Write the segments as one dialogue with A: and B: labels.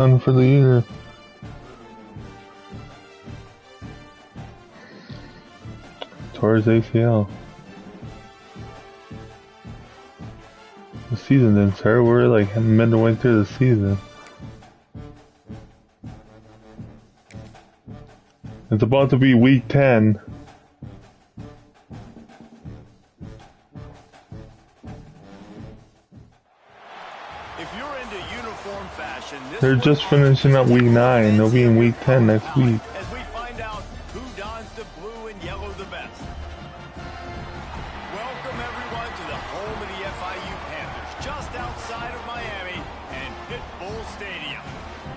A: Done for the year. Tore his ACL. The season didn't start. We're like midway through the season. It's about to be week 10. They're just finishing up week 9. They'll be in week 10 next week.
B: As we find out who dons the blue and yellow the best. Welcome everyone to the home of the FIU Panthers, just outside of Miami and Pit Bull Stadium.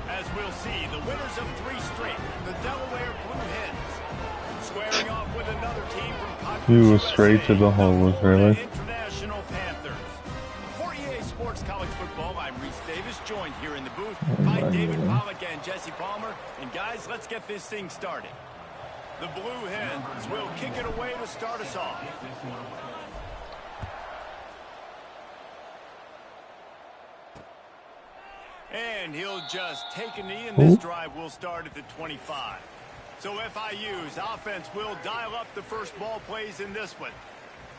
B: As we'll see, the winners of 3 straight, the Delaware Blue Hens, squaring off with another team from
A: He was straight to the hole, really.
B: International Panthers. For EA Sports College Football, I'm Reese Davis, joined here in the booth by David Pollack and Jesse Palmer. And guys, let's get this thing started. The Blue Hens will kick it away to start us off. And he'll just take a knee, and this drive will start at the 25. So FIU's offense will dial up the first ball plays in this one.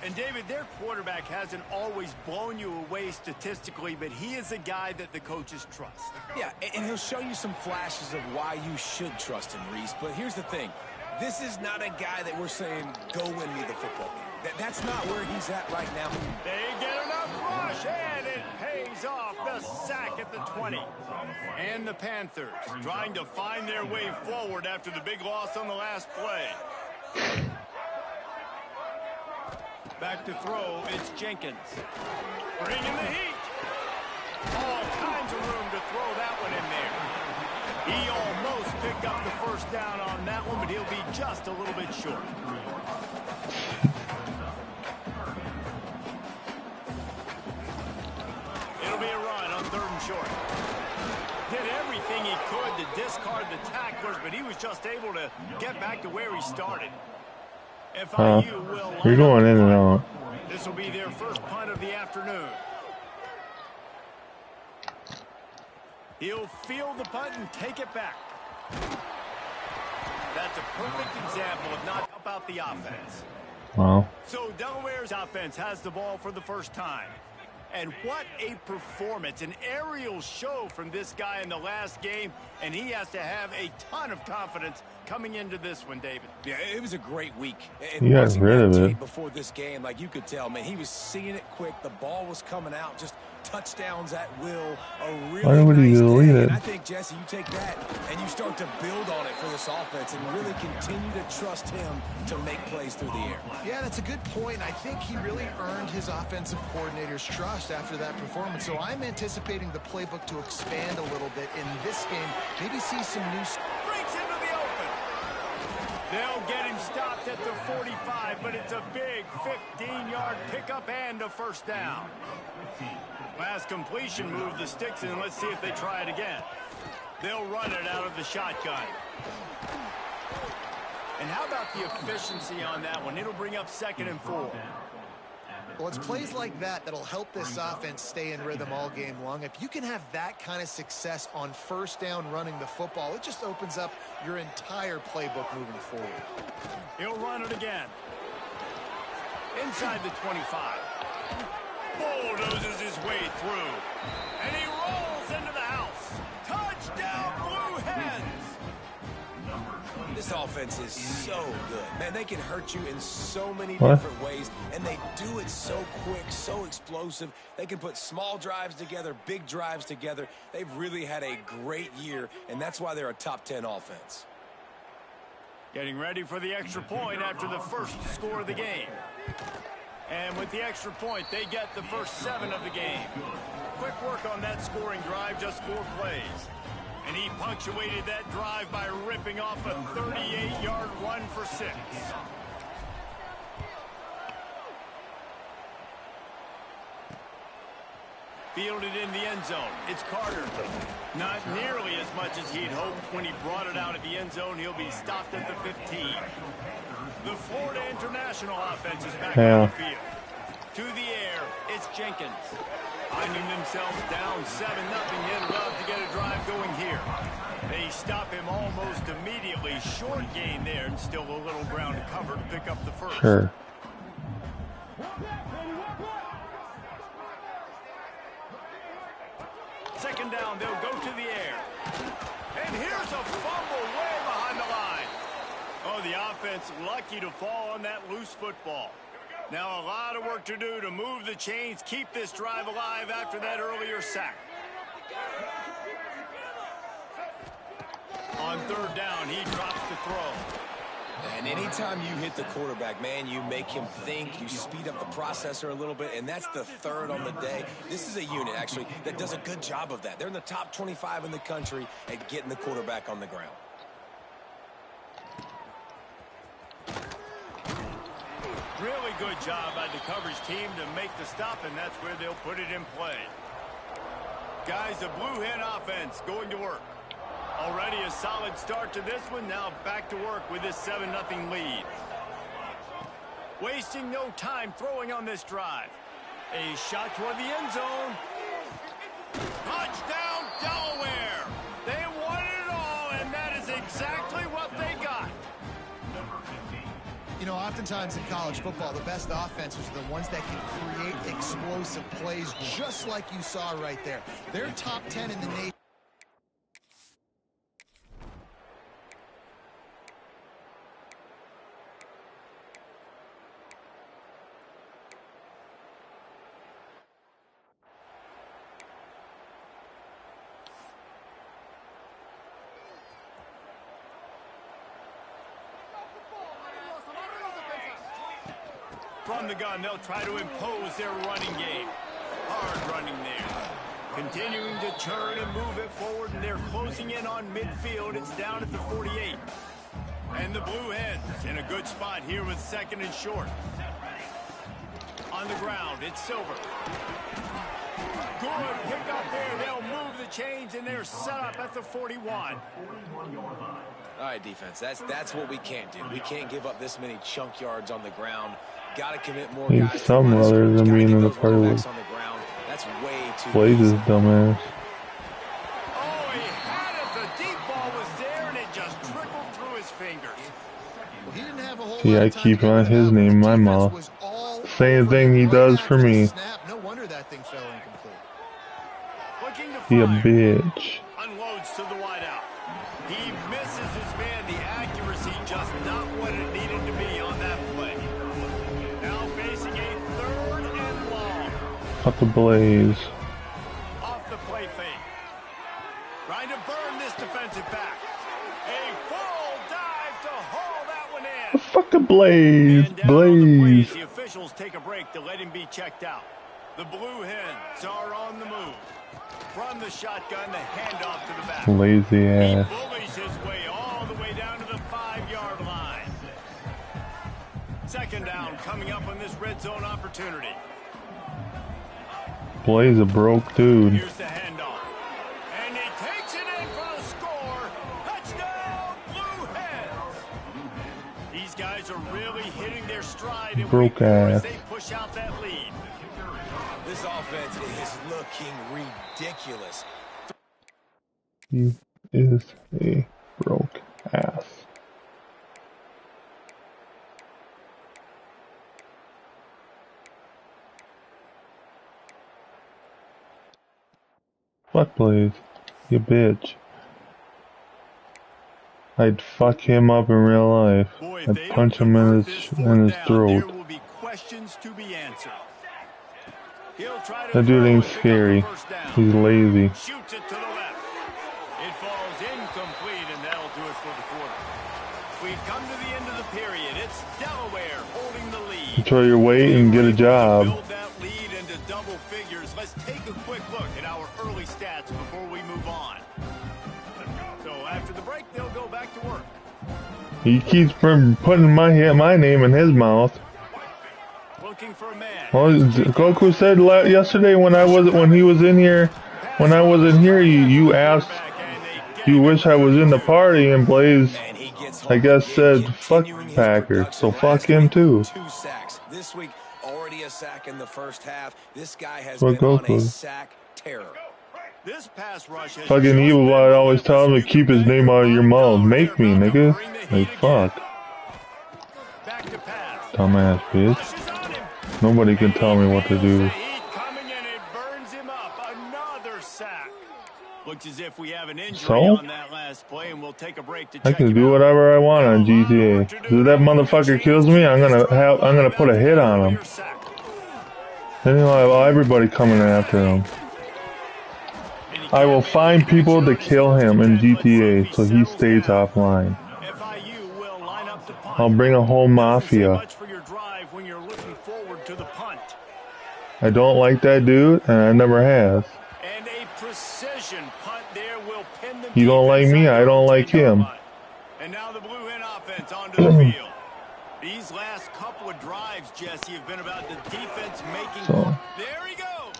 B: And David, their quarterback hasn't always blown you away statistically, but he is a guy that the coaches trust.
C: Yeah, and he'll show you some flashes of why you should trust him, Reese. But here's the thing. This is not a guy that we're saying, go win me the football game. That's not where he's at right now.
B: They get enough rush, and it pays off. The sack at the 20. And the Panthers trying to find their way forward after the big loss on the last play. Back to throw, it's Jenkins. Bringing the heat. All kinds of room to throw that one in there. He almost picked up the first down on that one, but he'll be just a little bit short. It'll be a run on 3rd and short. Did everything he could to discard the tacklers, but he was just able to get back to where he started. FIU will
A: you're going in and out.
B: This will be their first punt of the afternoon. He'll field the punt and take it back. That's a perfect example of not help out the offense.
A: Wow.
B: So Delaware's offense has the ball for the first time. And what a performance, an aerial show from this guy in the last game, and he has to have a ton of confidence coming into this one, David.
C: Yeah, it was a great week.
A: He got rid of it.
C: Before this game, like you could tell, man, he was seeing it quick. The ball was coming out, just touchdowns at will. A really nice day. And I think, Jesse, you take that and you start to build on it for this offense and really continue to trust him to make plays through the air.
D: Yeah, that's a good point. I think he really earned his offensive coordinator's trust after that performance. So I'm anticipating the playbook to expand a little bit in this game. Maybe see some new...
B: Breaks into the open. They'll get him stopped at the 45, but it's a big 15-yard pickup and a first down. Last completion moved the sticks in. Let's see if they try it again. They'll run it out of the shotgun. And how about the efficiency on that one? It'll bring up 2nd and 4.
D: Well, it's plays like that that'll help this offense stay in rhythm all game long. If you can have that kind of success on first down running the football, it just opens up your entire playbook moving forward.
B: He'll run it again. Inside the 25. Bulldozes his way through. And he rolls into the house. Touchdown, Blue Hens!
C: This offense is so good. Man, they can hurt you in so many different ways, and they do it so quick, so explosive. They can put small drives together, big drives together. They've really had a great year, and that's why they're a top 10 offense.
B: Getting ready for the extra point after the first score of the game. And with the extra point, they get the first 7 of the game. Quick work on that scoring drive, just 4 plays. And he punctuated that drive by ripping off a 38-yard run for 6. Fielded in the end zone. It's Carter. Not nearly as much as he'd hoped when he brought it out of the end zone. He'll be stopped at the 15. The Florida International offense is back on the field. To the air, it's Jenkins. Finding themselves down 7-0, they'd love to get a drive going here. They stop him almost immediately. Short gain there, and still a little ground to cover to pick up the first.
A: Sure.
B: Second down, they'll go to the air. And here's a fumble way behind the line. Oh, the offense lucky to fall on that loose football. Now a lot of work to do to move the chains, keep this drive alive after that earlier sack. On third down, he drops the throw.
C: And anytime you hit the quarterback, man, you make him think, you speed up the processor a little bit, and that's the third on the day. This is a unit, actually, that does a good job of that. They're in the top 25 in the country at getting the quarterback on the ground.
B: Really good job by the coverage team to make the stop, and that's where they'll put it in play. Guys, the Blue Hen offense going to work. Already a solid start to this one. Now back to work with this 7-0 lead. Wasting no time throwing on this drive. A shot toward the end zone. Touchdown, Delaware. They won it all, and that is exactly what they got.
D: You know, oftentimes in college football, the best offenses are the ones that can create explosive plays, just like you saw right there. They're top 10 in the nation.
B: From the gun, they'll try to impose their running game. Hard running there. Continuing to turn and move it forward, and they're closing in on midfield. It's down at the 48. And the Blue Hens in a good spot here with second and short. On the ground, it's Silver. Good pick up there. They'll move the chains, and they're set up at the 41.
C: All right, defense, that's what we can't do. We can't give up this many chunk yards on the ground. Got to commit more
A: Need
C: guys.
A: some rather than being in the party with
C: That's way too
A: Blaze's dumbass.
B: Oh, he had it. The deep ball was there, and it just trickled through his fingers.
D: Well, he didn't have a whole
A: See, I keep on his name in my mouth. Same thing he does for me.
D: No wonder that thing fell incomplete.
A: He a bitch.
B: Unloads to the wideout. He misses his man. The accuracy just not what it needed to be on that play. Now facing a third and long.
A: Cut the Blaze.
B: Off the play fake. Trying to burn this defensive back. A full dive to haul that one in.
A: Fuck a Blaze.
B: And down on the
A: Blaze.
B: plays, the officials take a break to let him be checked out. The Blue Hens are on the move. From the shotgun, the handoff to the back.
A: Lazy ass.
B: He bullies his way all the way down to the 5-yard line. Second down coming up on this red zone opportunity.
A: Blaze a broke dude.
B: Here's the handoff. And he takes it in for the score. Touchdown, Blue Hens. These guys are really hitting their stride in
A: Broke
B: week 4 as
A: ass.
B: they push out that lead.
C: This offense is looking ridiculous.
A: He is a broke ass. Fuck Blaze, you bitch. I'd fuck him up in real life.
B: Boy,
A: I'd punch him in his throat.
B: There will be questions to be answered. He'll try to
A: That dude
B: throw
A: ain't
B: and pick up
A: scary.
B: the first down.
A: He's lazy.
B: Shoots it to the left. It falls incomplete, and that'll do it for the quarter. We've come to the end of the period. It's Delaware holding the lead.
A: Control your weight and get a job.
B: Build that lead into double figures. Let's take a quick look at our early stats before we move on. So after the break, they'll go back to work.
A: He keeps putting my name in his mouth.
B: Looking for a man.
A: Well, Goku said yesterday when he was in here, when I wasn't here, you asked, you wish I was in the party, and Blaze, I guess, said fuck Packers, so fuck him too.
C: 2 sacks. This week already a sack in the first half. This guy has
A: What
C: been on a
A: Goku?
C: sack terror.
B: This pass rush has
A: Fucking evil bot always tells me to keep his name out of your mouth. Make me, nigga. Like, fuck.
B: Back to pass.
A: Dumbass bitch.
B: Rushes on him.
A: Nobody can tell me what to do.
B: Heat coming and it burns him up. Another sack. Looks as if we have an injury
A: So?
B: on that last play, and we'll take a break to
A: I
B: check
A: can
B: him
A: do
B: out.
A: whatever I want on GTA. If that motherfucker kills me, I'm gonna put a hit on him. Then he'll have everybody coming after him. I will find people to kill him in GTA so he stays offline.
B: FIU will line up to punt.
A: I'll bring a whole
B: Doesn't say
A: mafia.
B: much for your drive when you're looking forward to the punt.
A: I don't like that dude, and I never have.
B: And a precision punt there will pin the
A: You don't like me, I don't like him.
B: And now the Blue Hen offense onto the field. These last couple of drives, Jesse, have been about the defense making. There he goes.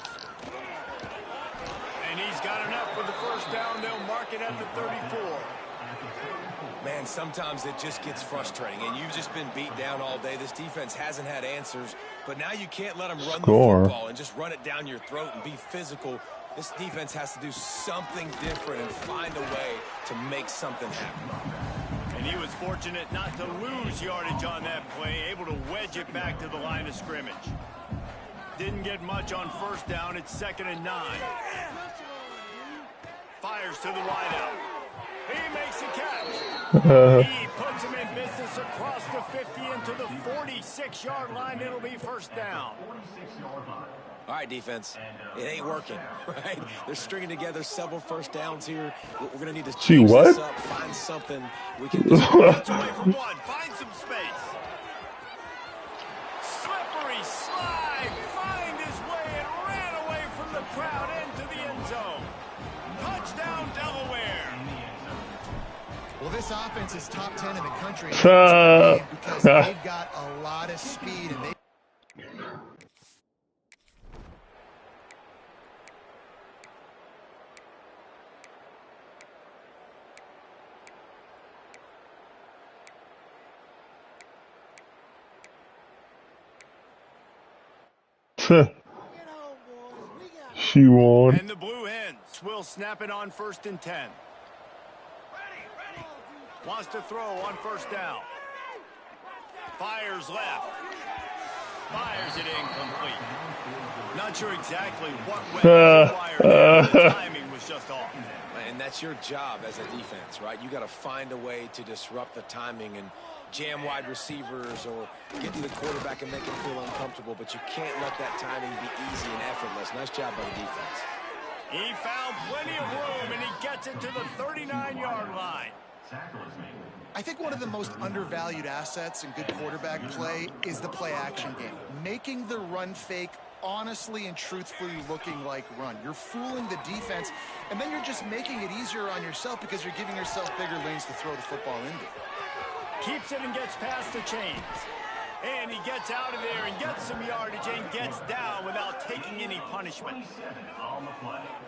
B: And he's got enough for the first down. They'll mark it at the 34.
C: Man, sometimes it just gets frustrating, and you've just been beat down all day. This defense hasn't had answers, but now you can't let them run the football and just run it down your throat and be physical. This defense has to do something different and find a way to make something happen.
B: And he was fortunate not to lose yardage on that play, able to wedge it back to the line of scrimmage. Didn't get much on first down. It's 2nd and 9. Fires to the wideout. He makes a catch. He puts him in business across the 50 into the 46-yard line. It'll be first down.
C: All right, defense. It ain't working, right? They're stringing together several first downs here. We're going to need to change this up, find something we can do.
B: Gets away from one. Find some space. Slippery slide. Find his way and ran away from the crowd into the end zone. Touchdown, Delaware.
D: Well, this offense is top 10 in the country because they've got a lot of speed and they.
A: She won.
B: And the Blue Hens will snap it on 1st and 10. Wants to throw on first down. Fires left. Fires it incomplete. Not sure exactly what went required. The timing was just off.
C: And that's your job as a defense, right? You got to find a way to disrupt the timing and jam wide receivers or get to the quarterback and make him feel uncomfortable, but you can't let that timing be easy and effortless. Nice job by the defense.
B: He found plenty of room, and he gets it to the 39-yard line.
D: I think one of the most undervalued assets in good quarterback play is the play-action game. Making the run fake honestly and truthfully looking like run. You're fooling the defense, and then you're just making it easier on yourself because you're giving yourself bigger lanes to throw the football into.
B: Keeps it and gets past the chains. And he gets out of there and gets some yardage and gets down without taking any punishment.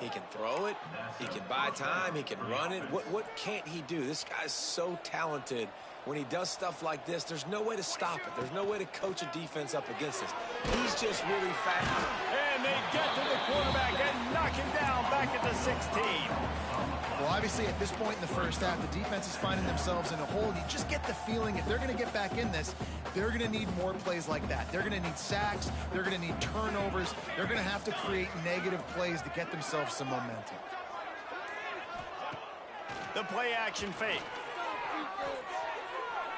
C: He can throw it. He can buy time. He can run it. What can't he do? This guy's so talented. When he does stuff like this, there's no way to stop it. There's no way to coach a defense up against this. He's just really fast.
B: And they get to the quarterback and knock him down back at the 16.
D: Well, obviously, at this point in the first half, the defense is finding themselves in a hole. You just get the feeling if they're going to get back in this, they're going to need more plays like that. They're going to need sacks. They're going to need turnovers. They're going to have to create negative plays to get themselves some momentum.
B: The play action fake.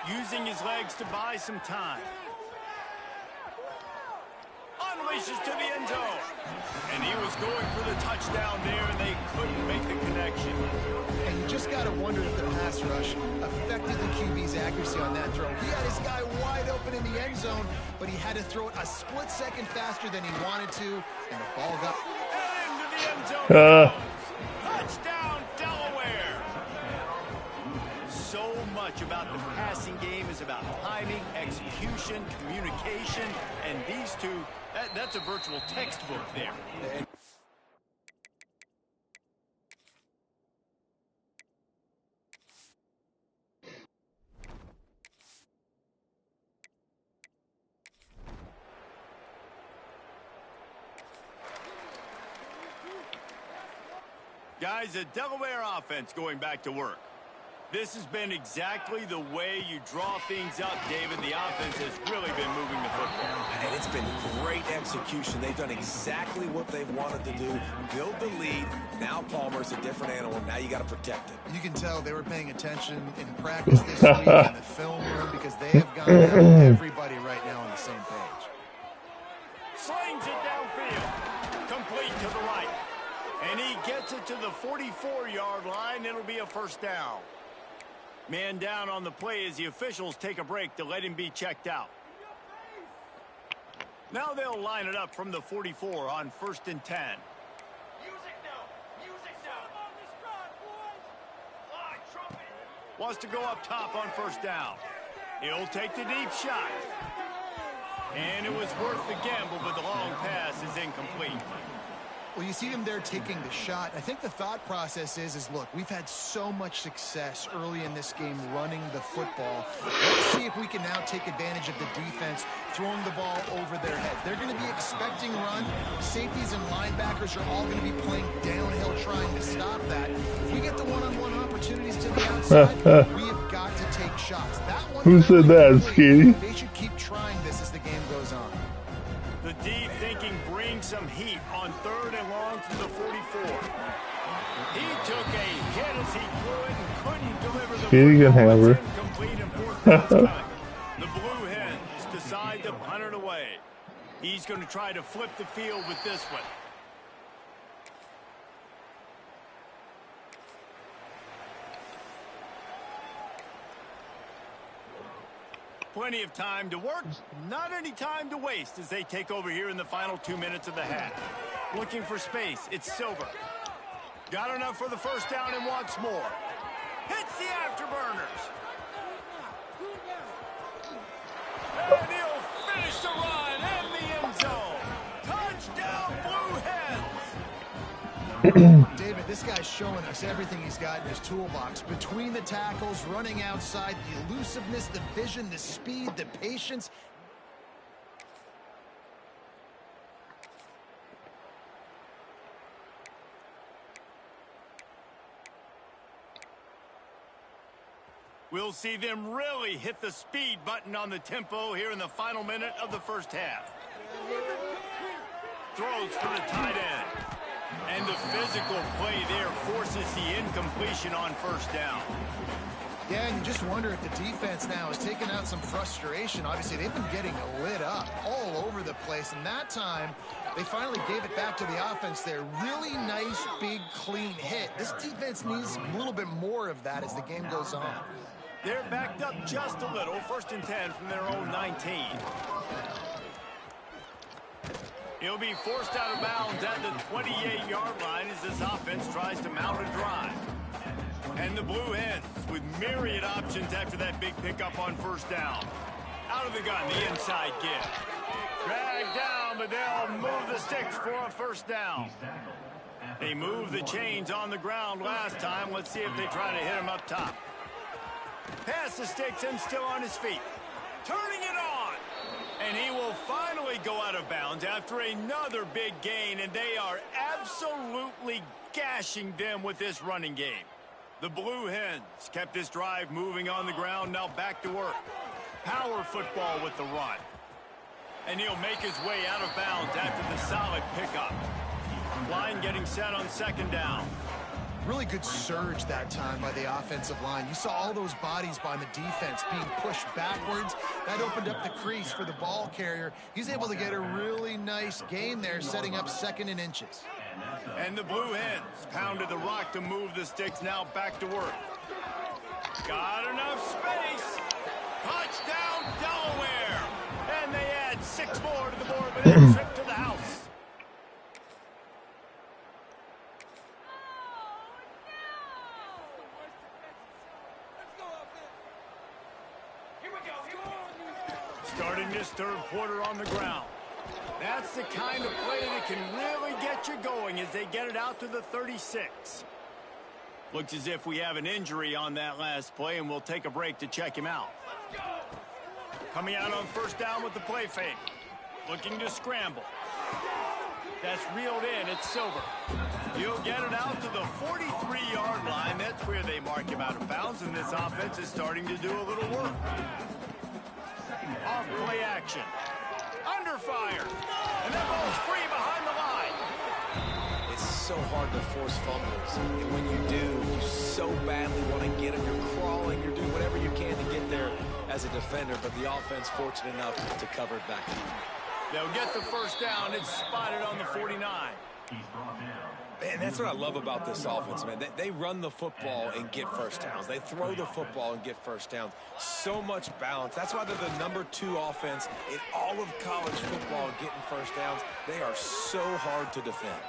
B: Using his legs to buy some time. Unleashes to the end zone. And he was going for the touchdown there, and they couldn't make the connection.
D: And you just got to wonder if the pass rush affected the QB's accuracy on that throw. He had his guy wide open in the end zone, but he had to throw it a split second faster than he wanted to, and the ball got...
B: And into the end zone. Touchdown, Delaware. So much about the passing game is about timing, execution, communication, and these two, that's a virtual textbook there. Guys, a Delaware offense going back to work. This has been exactly the way you draw things up, David. The offense has really been moving the football.
C: And it's been great execution. They've done exactly what they've wanted to do. Build the lead. Now Palmer's a different animal. Now you got to protect it.
D: You can tell they were paying attention in practice this week in the film room because they have got everybody right now on the same page.
B: Slings it downfield. Complete to the right. And he gets it to the 44-yard line. It'll be a first down. Man down on the play as the officials take a break to let him be checked out. Now they'll line it up from the 44 on 1st and 10. Wants to go up top on first down. He'll take the deep shot. And it was worth the gamble, but the long pass is incomplete.
D: Well, you see him there taking the shot. I think the thought process is look, we've had so much success early in this game running the football. Let's see if we can now take advantage of the defense throwing the ball over their head. They're going to be expecting run. Safeties and linebackers are all going to be playing downhill trying to stop that. If we get the one-on-one opportunities to the outside, we have got to take shots. That one.
A: Who said that, Skinny?
D: They should keep trying this as the game goes on.
B: The deep thinking brings some heat on 3rd and long from the 44. He took a hit as he threw it and couldn't deliver the football. It's incomplete and 4th down time. The Blue Hens decide to punt it away. He's going to try to flip the field with this one. Plenty of time to work, not any time to waste as they take over here in the final 2 minutes of the half. Looking for space, it's Silver. Got enough for the first down and wants more. Hits the afterburners. And he'll finish the run and the end zone. Touchdown, Blue Hens.
D: David, this guy's showing us everything he's got in his toolbox. Between the tackles, running outside, the elusiveness, the vision, the speed, the patience.
B: We'll see them really hit the speed button on the tempo here in the final minute of the first half. Throws for the tight end. And the physical play there forces the incompletion on first down.
D: Yeah, and you just wonder if the defense now has taken out some frustration. Obviously, they've been getting lit up all over the place. And that time, they finally gave it back to the offense there. Really nice, big, clean hit. This defense needs a little bit more of that as the game goes on.
B: They're backed up just a little. 1st and 10 from their own 19. He'll be forced out of bounds at the 28-yard line as this offense tries to mount a drive. And the Blue Hens with myriad options after that big pickup on first down. Out of the gun, the inside give. Dragged down, but they'll move the sticks for a first down. They moved the chains on the ground last time. Let's see if they try to hit him up top. Pass the sticks and still on his feet. Turning it on. And he will finally go out of bounds after another big gain, and they are absolutely gashing them with this running game. The Blue Hens kept this drive moving on the ground, now back to work. Power football with the run. And he'll make his way out of bounds after the solid pickup. Line getting set on 2nd down.
D: Really good surge that time by the offensive line. You saw all those bodies by the defense being pushed backwards. That opened up the crease for the ball carrier. He's able to get a really nice gain there, setting up 2nd and inches.
B: And the Blue Hens pounded the rock to move the sticks, now back to work. Got enough space. Touchdown, Delaware. And they add 6 more to the board with a trip to the house. Starting this 3rd quarter on the ground. That's the kind of play that can really get you going as they get it out to the 36. Looks as if we have an injury on that last play, and we'll take a break to check him out. Coming out on first down with the play fake. Looking to scramble. That's reeled in. It's Silver. He'll get it out to the 43-yard line. That's where they mark him out of bounds, and this offense is starting to do a little work. Off play action. Under fire. And that ball's free behind the line.
C: It's so hard to force fumbles. And when you do, you so badly want to get them. You're crawling. You're doing whatever you can to get there as a defender. But the offense fortunate enough to cover it back deep.
B: They'll get the first down. It's spotted on the 49.
C: And that's what I love about this offense, man. They run the football and get first downs. They throw the football and get first downs. So much balance. That's why they're the #2 offense in all of college football getting first downs. They are so hard to defend.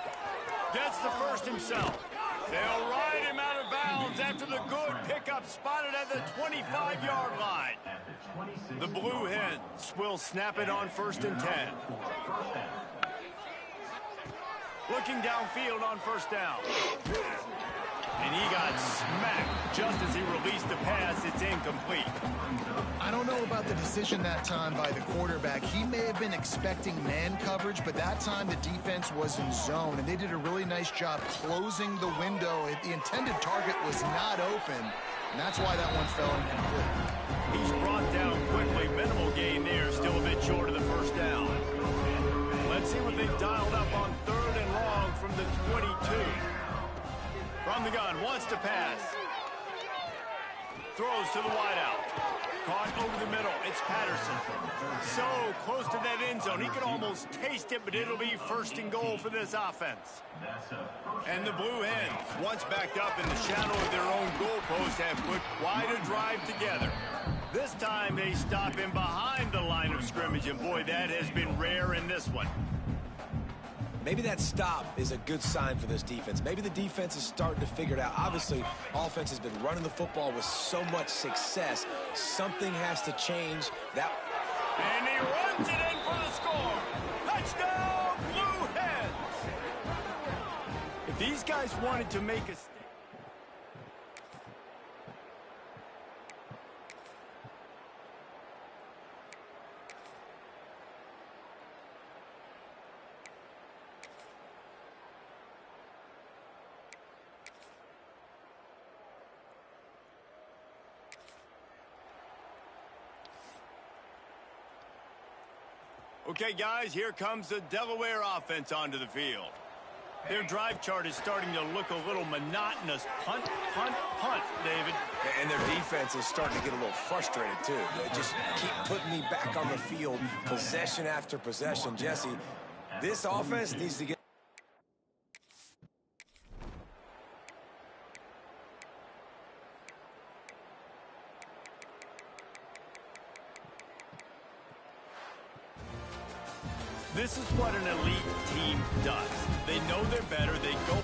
B: Gets the first himself. They'll ride him out of bounds after the good pickup spotted at the 25-yard line. The Blue Hens will snap it on 1st and 10. Looking downfield on first down. And he got smacked just as he released the pass. It's incomplete.
D: I don't know about the decision that time by the quarterback. He may have been expecting man coverage, but that time the defense was in zone, and they did a really nice job closing the window. The intended target was not open, and that's why that one fell incomplete.
B: He's brought down quickly. Minimal gain there. Still a bit short of the first down. Let's see what they've dialed up on 3rd and long from the 22. From the gun, wants to pass. Throws to the wideout. Caught over the middle. It's Patterson. So close to that end zone. He could almost taste it, but it'll be 1st and goal for this offense. And the Blue Hens, once backed up in the shadow of their own goalpost, have put quite a drive together. This time they stop him behind the line of scrimmage, and boy, that has been rare in this one.
C: Maybe that stop is a good sign for this defense. Maybe the defense is starting to figure it out. Obviously, offense has been running the football with so much success. Something has to change.
B: And he runs it in for the score. Touchdown, Blue Hens. If these guys wanted to make a stand. Okay, guys, here comes the Delaware offense onto the field. Their drive chart is starting to look a little monotonous. Punt, punt, punt, David.
C: And their defense is starting to get a little frustrated, too. They just keep putting me back on the field, possession after possession. Jesse, this offense needs to get...
B: This is what an elite team does. They know they're better. They go.